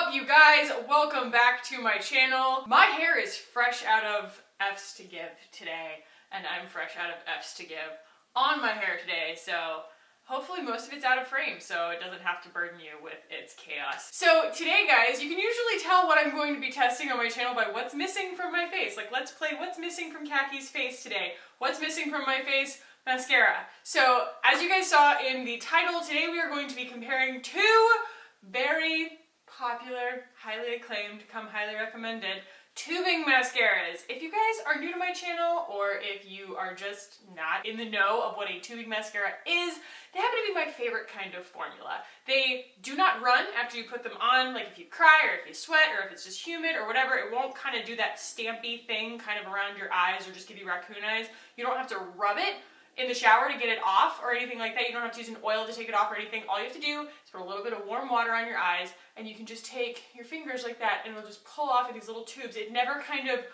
up, you guys? Welcome back to my channel. My hair is fresh out of F's to give today, and I'm fresh out of F's to give on my hair today, so hopefully most of it's out of frame so it doesn't have to burden you with its chaos. So today, guys, you can usually tell what I'm going to be testing on my channel by what's missing from my face. Like, let's play what's missing from Kackie's face today. What's missing from my face? Mascara. So, as you guys saw in the title, today we are going to be comparing two very popular, highly acclaimed, highly recommended tubing mascaras. If you guys are new to my channel, or if you are just not in the know of what a tubing mascara is, they happen to be my favorite kind of formula. They do not run after you put them on, like if you cry or if you sweat or if it's just humid or whatever. It won't kind of do that stampy thing kind of around your eyes or just give you raccoon eyes. You don't have to rub it in the shower to get it off or anything like that. You don't have to use an oil to take it off or anything. All you have to do is put a little bit of warm water on your eyes, and you can just take your fingers like that and it'll just pull off in these little tubes. It never kind of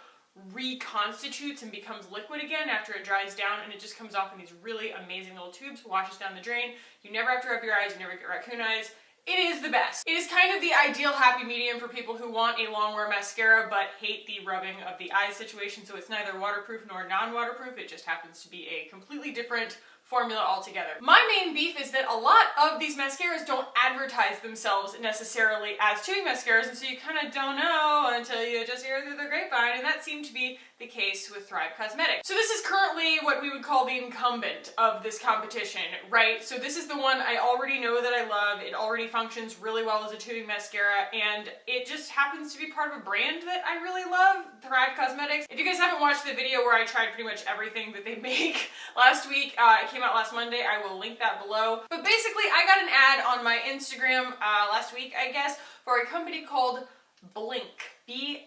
reconstitutes and becomes liquid again after it dries down, and it just comes off in these really amazing little tubes, washes down the drain. You never have to rub your eyes, you never get raccoon eyes. It is the best. It is kind of the ideal happy medium for people who want a long wear mascara but hate the rubbing of the eyes situation, so it's neither waterproof nor non-waterproof. It just happens to be a completely different formula altogether. My main beef is that a lot of these mascaras don't advertise themselves necessarily as tubing mascaras, and so you kind of don't know until you just hear through the grapevine, and that seemed to be the case with Thrive Cosmetics. So this is currently what we would call the incumbent of this competition, right? So this is the one I already know that I love. It already functions really well as a tubing mascara, and it just happens to be part of a brand that I really love, Thrive Cosmetics. If you guys haven't watched the video where I tried pretty much everything that they make last week, it came out last Monday, I will link that below. But basically, I got an ad on my Instagram last week, I guess, for a company called BLINC, B-L-I-N-C,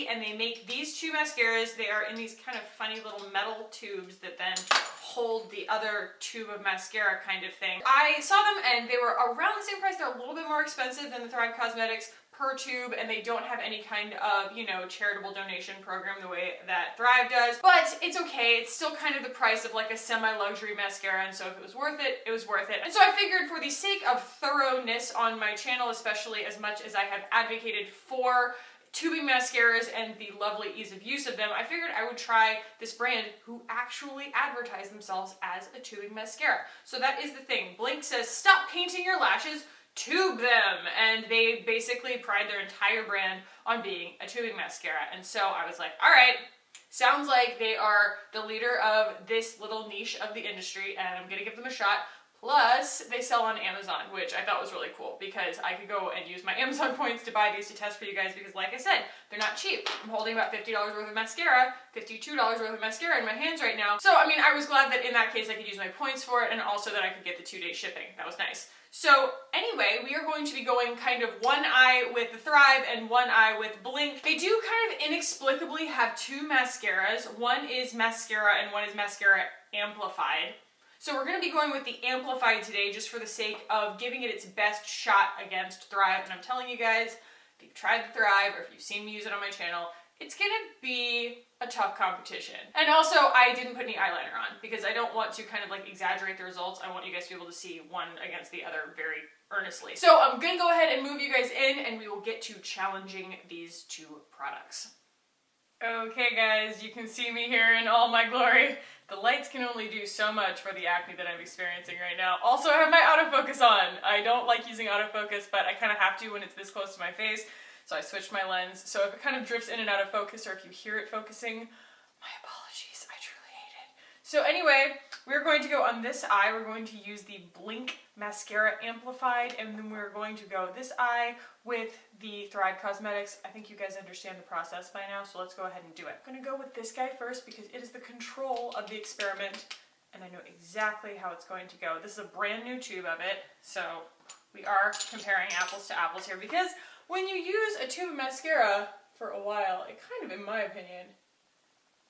and they make these two mascaras. They are in these kind of funny little metal tubes that then hold the other tube of mascara kind of thing. I saw them and they were around the same price. They're a little bit more expensive than the Thrive Cosmetics per tube, and they don't have any kind of, you know, charitable donation program the way that Thrive does, but it's okay. It's still kind of the price of like a semi-luxury mascara, and so if it was worth it, it was worth it. And so I figured, for the sake of thoroughness on my channel, especially as much as I have advocated for tubing mascaras and the lovely ease of use of them, I figured I would try this brand who actually advertise themselves as a tubing mascara. So that is the thing. BLINC says, stop painting your lashes, tube them, and they basically pride their entire brand on being a tubing mascara. And so I was like, all right, sounds like they are the leader of this little niche of the industry, and I'm gonna give them a shot. Plus, they sell on Amazon, which I thought was really cool because I could go and use my Amazon points to buy these to test for you guys because, like I said, they're not cheap. I'm holding about $50 worth of mascara, $52 worth of mascara in my hands right now. So, I mean, I was glad that in that case I could use my points for it, and also that I could get the 2-day shipping. That was nice. So anyway, we are going to be going kind of one eye with the Thrive and one eye with BLINC. They do kind of inexplicably have two mascaras. One is mascara and one is mascara amplified. So we're going to be going with the amplified today just for the sake of giving it its best shot against Thrive. And I'm telling you guys, if you've tried the Thrive or if you've seen me use it on my channel, it's going to be a tough competition. And also, I didn't put any eyeliner on because I don't want to kind of like exaggerate the results. I want you guys to be able to see one against the other very earnestly. So I'm going to go ahead and move you guys in, and we will get to challenging these two products. Okay guys, you can see me here in all my glory. The lights can only do so much for the acne that I'm experiencing right now. Also, I have my autofocus on. I don't like using autofocus, but I kind of have to when it's this close to my face. So I switched my lens. So if it kind of drifts in and out of focus, or if you hear it focusing, my apologies, I truly hate it. So anyway, we're going to go on this eye. We're going to use the BLINC Mascara Amplified, and then we're going to go this eye with the Thrive Cosmetics. I think you guys understand the process by now, so let's go ahead and do it. I'm gonna go with this guy first because it is the control of the experiment, and I know exactly how it's going to go. This is a brand new tube of it, so we are comparing apples to apples here, because when you use a tube of mascara for a while, it kind of, in my opinion,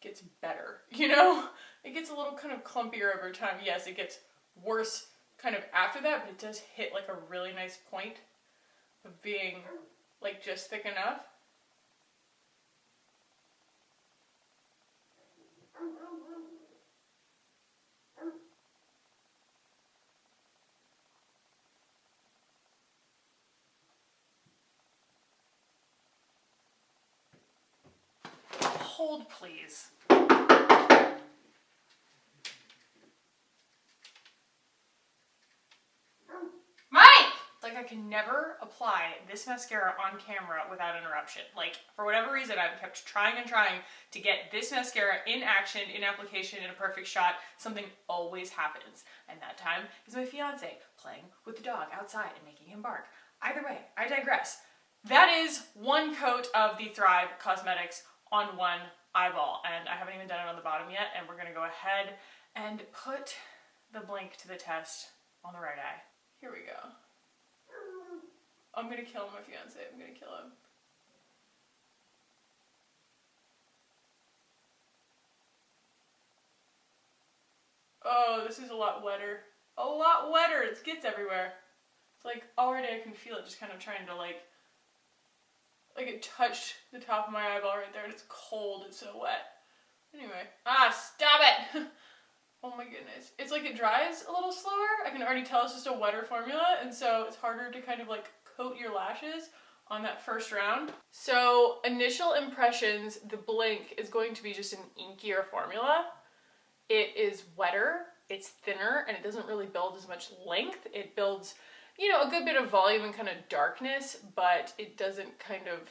gets better, you know? It gets a little kind of clumpier over time. Yes, it gets worse kind of after that, but it does hit like a really nice point of being like just thick enough. hold, please. Like, I can never apply this mascara on camera without interruption. Like, for whatever reason, I've kept trying and trying to get this mascara in action, in application, in a perfect shot. Something always happens. And that time is my fiance playing with the dog outside and making him bark. Either way, I digress. That is one coat of the Thrive Cosmetics on one eyeball. And I haven't even done it on the bottom yet. And we're going to go ahead and put the BLINC to the test on the right eye. Here we go. I'm gonna kill my fiance. I'm gonna kill him. Oh, this is a lot wetter. A lot wetter. It gets everywhere. It's like already I can feel it just kind of trying to like it touched the top of my eyeball right there and it's cold. It's so wet. Anyway. Stop it! Oh my goodness. It's like it dries a little slower. I can already tell it's just a wetter formula and so it's harder to kind of like coat your lashes on that first round. So initial impressions, the BLINC is going to be just an inkier formula. It is wetter, it's thinner, and it doesn't really build as much length. It builds, you know, a good bit of volume and kind of darkness, but it doesn't kind of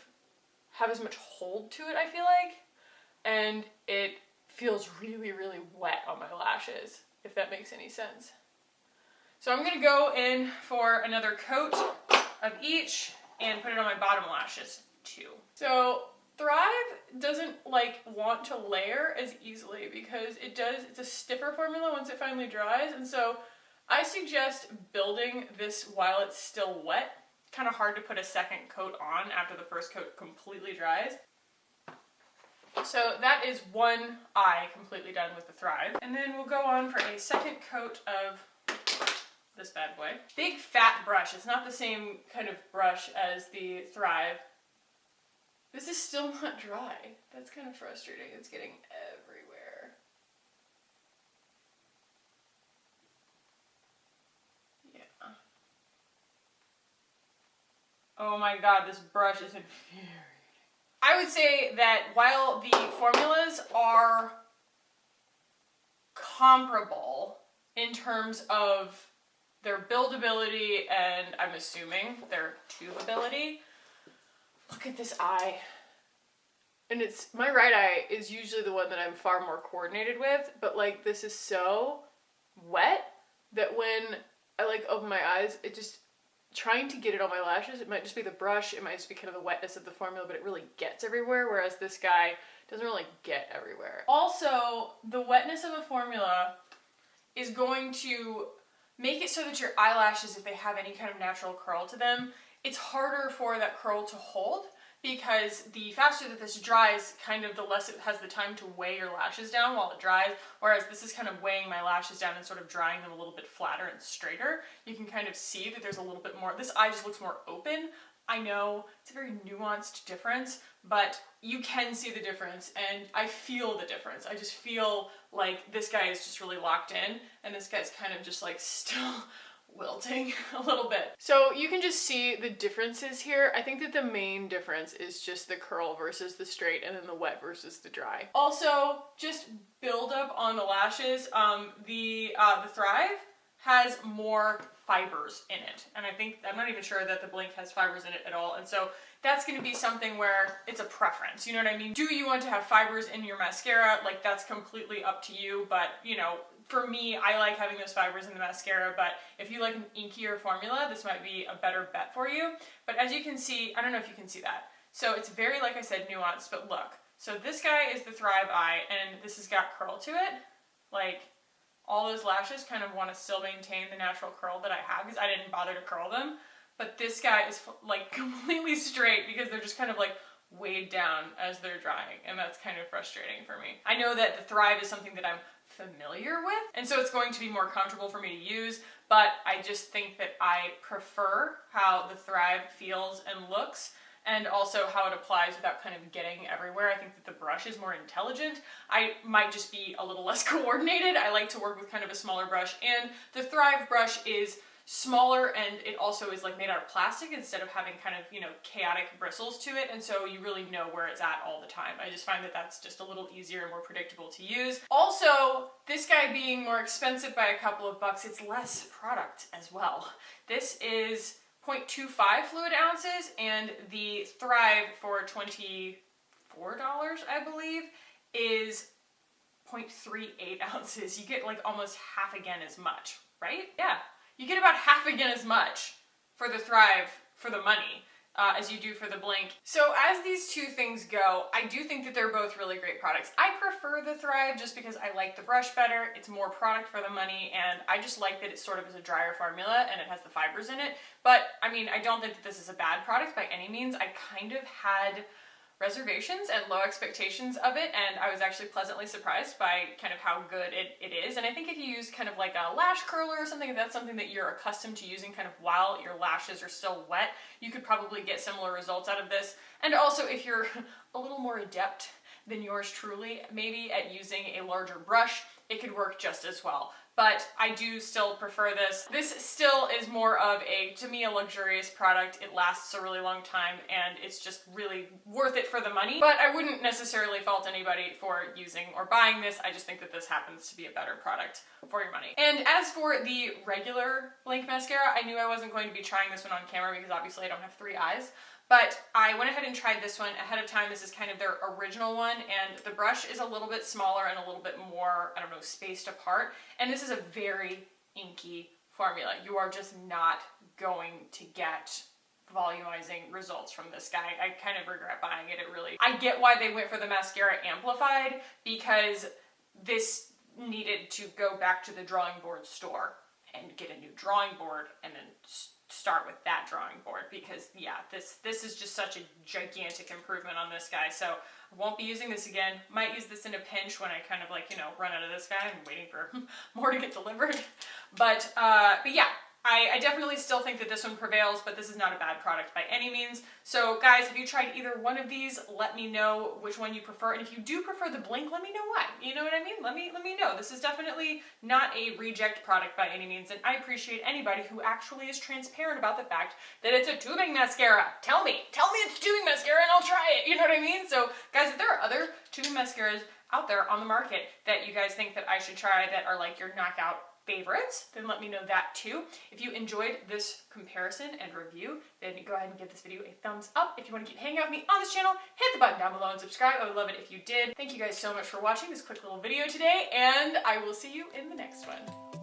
have as much hold to it, I feel like. And it feels really, really wet on my lashes, if that makes any sense. So I'm gonna go in for another coat of each and put it on my bottom lashes too. So Thrive doesn't like want to layer as easily because it's a stiffer formula once it finally dries, and so I suggest building this while it's still wet. Kind of hard to put a second coat on after the first coat completely dries. So that is one eye completely done with the Thrive. And then we'll go on for a second coat of this bad boy. Big fat brush. It's not the same kind of brush as the Thrive. This is still not dry. That's kind of frustrating. It's getting everywhere. Yeah. Oh my god, this brush is infuriating. I would say that while the formulas are comparable in terms of their buildability and I'm assuming their tubeability, look at this eye. And my right eye is usually the one that I'm far more coordinated with, but like this is so wet that when I like open my eyes, it just, trying to get it on my lashes, it might just be the brush, it might just be kind of the wetness of the formula, but it really gets everywhere, whereas this guy doesn't really get everywhere. Also, the wetness of a formula is going to make it so that your eyelashes, if they have any kind of natural curl to them, it's harder for that curl to hold because the faster that this dries, kind of the less it has the time to weigh your lashes down while it dries, whereas this is kind of weighing my lashes down and sort of drying them a little bit flatter and straighter. You can kind of see that there's a little bit more, this eye just looks more open. I know it's a very nuanced difference, but you can see the difference and I feel the difference. I just feel like this guy is just really locked in and this guy's kind of just like still wilting a little bit. So you can just see the differences here. I think that the main difference is just the curl versus the straight and then the wet versus the dry. Also, just build up on the lashes. The Thrive has more fibers in it. And I'm not even sure that the BLINC has fibers in it at all. And so that's gonna be something where it's a preference, you know what I mean? Do you want to have fibers in your mascara? Like that's completely up to you, but you know, for me, I like having those fibers in the mascara, but if you like an inkier formula, this might be a better bet for you. But as you can see, I don't know if you can see that. So it's very, like I said, nuanced, but look. So this guy is the Thrive eye, and this has got curl to it. Like, all those lashes kind of want to still maintain the natural curl that I have because I didn't bother to curl them. But this guy is like completely straight because they're just kind of like weighed down as they're drying, and that's kind of frustrating for me. I know that the Thrive is something that I'm familiar with, and so it's going to be more comfortable for me to use, but I just think that I prefer how the Thrive feels and looks, and also how it applies without kind of getting everywhere. I think that the brush is more intelligent. I might just be a little less coordinated. I like to work with kind of a smaller brush, and the Thrive brush is smaller, and it also is like made out of plastic instead of having kind of, you know, chaotic bristles to it, and so you really know where it's at all the time. I just find that that's just a little easier and more predictable to use. Also, this guy being more expensive by a couple of bucks, it's less product as well. This is 0.25 fluid ounces, and the Thrive for $24, I believe, is 0.38 ounces. You get like almost half again as much, right? Yeah, you get about half again as much for the Thrive for the money as you do for the BLINC. So as these two things go, I do think that they're both really great products. I prefer the Thrive just because I like the brush better. It's more product for the money, and I just like that it sort of is a drier formula and it has the fibers in it. But I mean, I don't think that this is a bad product by any means. I kind of had reservations and low expectations of it, and I was actually pleasantly surprised by kind of how good it is. And I think if you use kind of like a lash curler or something, if that's something that you're accustomed to using kind of while your lashes are still wet, you could probably get similar results out of this. And also, if you're a little more adept than yours truly, maybe at using a larger brush, it could work just as well. But I do still prefer this. This still is more of a, to me, a luxurious product. It lasts a really long time, and it's just really worth it for the money. But I wouldn't necessarily fault anybody for using or buying this. I just think that this happens to be a better product for your money. And as for the regular BLINC mascara, I knew I wasn't going to be trying this one on camera because obviously I don't have 3 eyes. But I went ahead and tried this one ahead of time. This is kind of their original one, and the brush is a little bit smaller and a little bit more, I don't know, spaced apart. And this is a very inky formula. You are just not going to get volumizing results from this guy. I kind of regret buying it. I get why they went for the mascara amplified, because this needed to go back to the drawing board store and get a new drawing board and then start with that drawing board, because yeah, this is just such a gigantic improvement on this guy. So I won't be using this again. Might use this in a pinch when I kind of like, you know, run out of this guy. I'm waiting for more to get delivered. But yeah, I definitely still think that this one prevails, but this is not a bad product by any means. So guys, if you tried either one of these, let me know which one you prefer. And if you do prefer the BLINC, let me know why. You know what I mean? Let me know. This is definitely not a reject product by any means, and I appreciate anybody who actually is transparent about the fact that it's a tubing mascara. Tell me it's tubing mascara and I'll try it. You know what I mean? So guys, if there are other tubing mascaras out there on the market that you guys think that I should try that are like your knockout favorites, then let me know that too. If you enjoyed this comparison and review, then go ahead and give this video a thumbs up. If you want to keep hanging out with me on this channel, hit the button down below and subscribe. I would love it if you did. Thank you guys so much for watching this quick little video today, and I will see you in the next one.